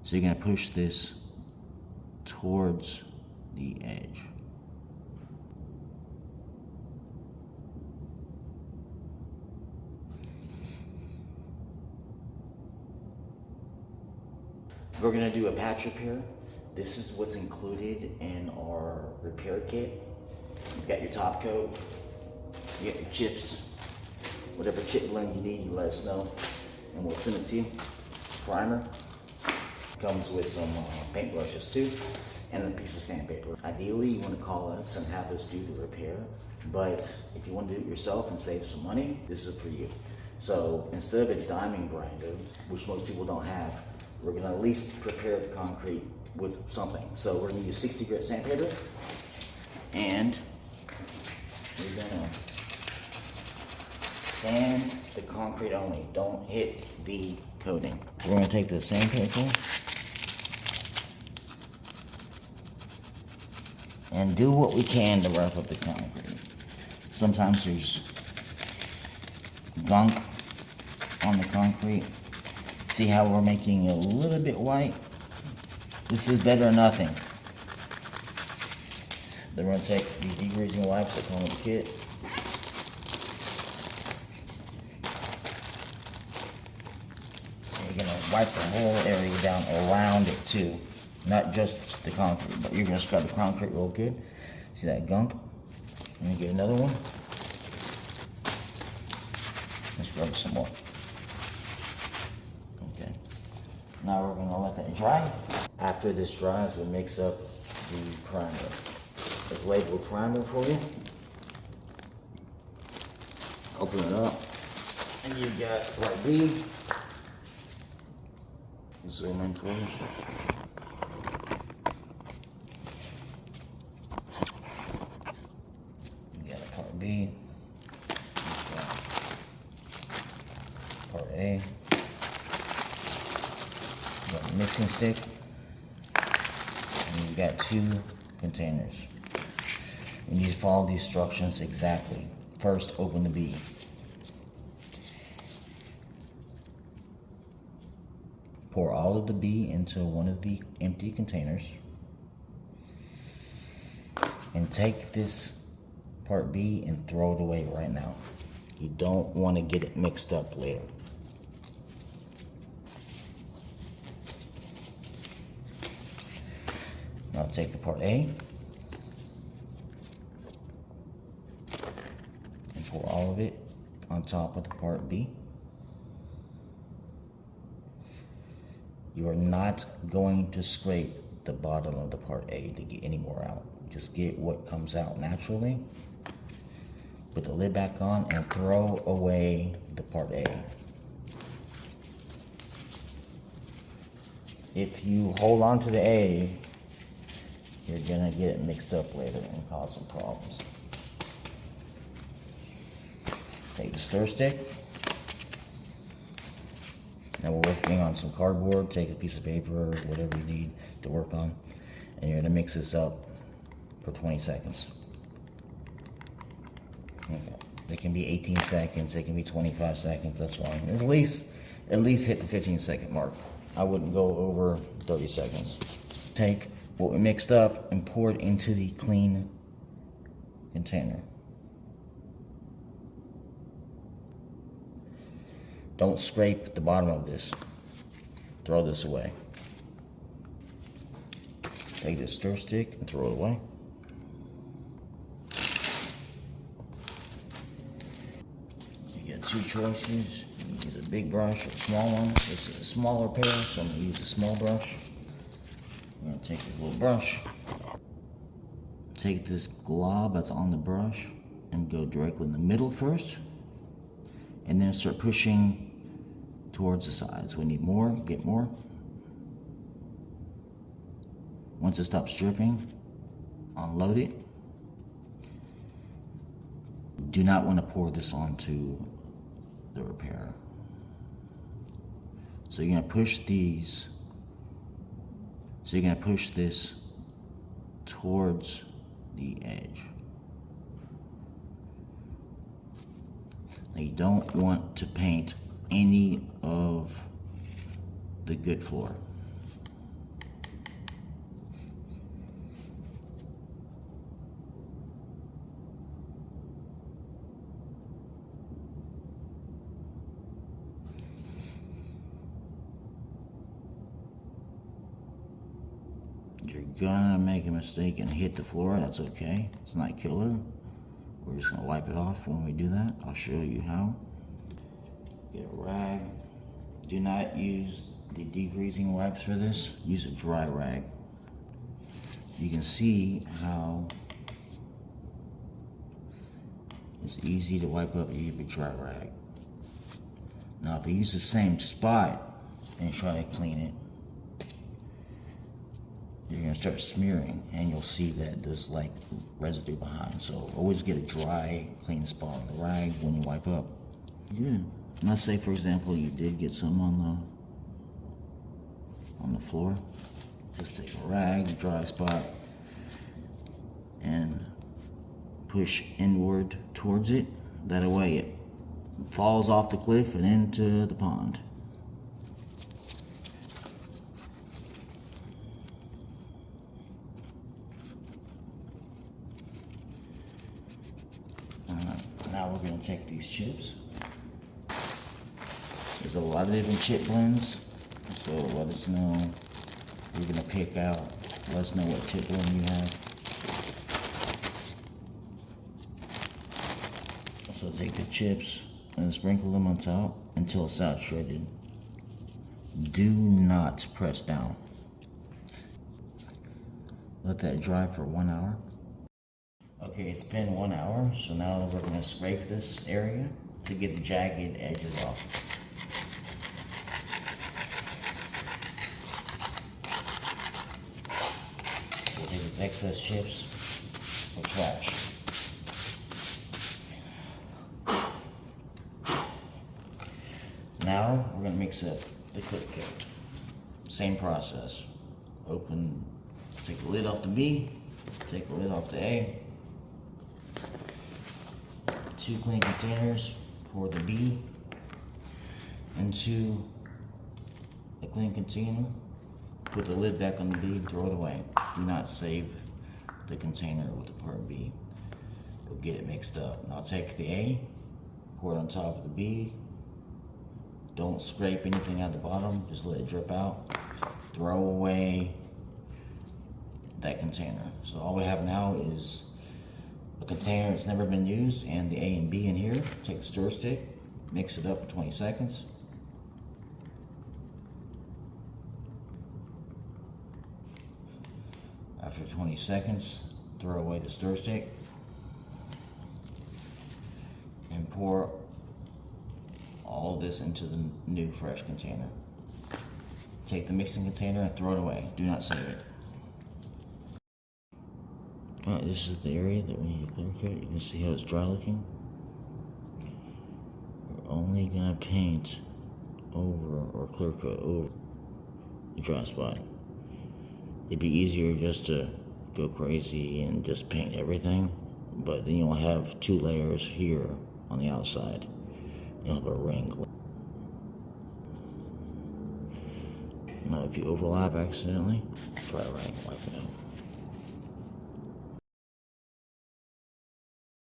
So you're gonna push this towards the edge. We're gonna do a patch repair. This is what's included in our repair kit. You've got your top coat, you got your chips, whatever chip blend you need, you let us know, and we'll send it to you. Primer. Comes with some paint brushes too, and a piece of sandpaper. Ideally, you want to call us and have us do the repair, but if you want to do it yourself and save some money, this is for you. So instead of a diamond grinder, which most people don't have, we're going to at least prepare the concrete with something. So we're going to use 60 grit sandpaper, and we're going to sand the concrete only. Don't hit the coating. We're going to take the sandpaper and do what we can to rough up the concrete. Sometimes there's gunk on the concrete. See how we're making it a little bit white? This is better than nothing. Then we're gonna take these degreasing wipes that come with the kit. And you're gonna wipe the whole area down around it too. Not just the concrete, but you're gonna scrub the concrete real good. See that gunk? Let me get another one. Let's scrub it some more. Okay. Now we're gonna let that dry. After this dries, we'll mix up the primer. Let's label primer for you. Open it up. And you've got part B. Zoom in for you. Part B, part A, you got a mixing stick, and you've got 2 containers. You need to follow these instructions exactly. First, open the B. Pour all of the B into one of the empty containers, and take this part B and throw it away right now. You don't want to get it mixed up later. Now take the part A and pour all of it on top of the part B. You are not going to scrape the bottom of the part A to get any more out. Just get what comes out naturally. Put the lid back on and throw away the part A. If you hold on to the A, you're gonna get it mixed up later and cause some problems. Take the stir stick. Now we're working on some cardboard. Take a piece of paper or whatever you need to work on, and you're gonna mix this up for 20 seconds. Okay. It can be 18 seconds, it can be 25 seconds, that's fine. At least hit the 15-second mark. I wouldn't go over 30 seconds. Take what we mixed up and pour it into the clean container. Don't scrape the bottom of this. Throw this away. Take this stir stick and throw it away. You got 2 choices. You can use a big brush or a small one. This is a smaller pair, so I'm going to use a small brush. I'm going to take this little brush. Take this glob that's on the brush and go directly in the middle first. And then start pushing towards the sides. We need more, get more. Once it stops dripping, unload it. Do not want to pour this onto the repair. So you're going to push these. So you're going to push this towards the edge. Now you don't want to paint any of the good floor. You're gonna make a mistake and hit the floor. That's okay. It's not killer. We're just gonna wipe it off when we do that. I'll show you how. Get a rag. Do not use the degreasing wipes for this. Use a dry rag. You can see how it's easy to wipe up if you have a dry rag. Now if you use the same spot and try to clean it, you're gonna start smearing and you'll see that there's like residue behind. So always get a dry, clean spot on the rag when you wipe up. Good. Let's say, for example, you did get some on the floor. Just take a rag, dry spot, and push inward towards it. That way it falls off the cliff and into the pond. Now we're going to take these chips. There's a lot of different chip blends, so let us know. We're going to pick out, let us know what chip blend you have. So take the chips and sprinkle them on top until it's saturated. Do not press down. Let that dry for 1 hour. Okay, it's been 1 hour, so now we're going to scrape this area to get the jagged edges off. We'll take these excess chips for trash. Now we're going to mix up the clear coat. Same process. Open, take the lid off the B, take the lid off the A. 2 clean containers, pour the B into a clean container, put the lid back on the B, throw it away. Do not save the container with the part B. You'll get it mixed up. Now take the A, pour it on top of the B. Don't scrape anything at the bottom, just let it drip out. Throw away that container. So all we have now is a container that's never been used and the A and B in here. Take the stir stick, mix it up for 20 seconds. After 20 seconds, throw away the stir stick and pour all this into the new fresh container. Take the mixing container and throw it away. Do not save it. Alright, this is the area that we need to clear coat. You can see how it's dry looking. We're only gonna paint over or clear coat over the dry spot. It'd be easier just to go crazy and just paint everything, but then you'll have 2 layers here on the outside. You'll have a ring. Now if you overlap accidentally, try a rag, wipe it out.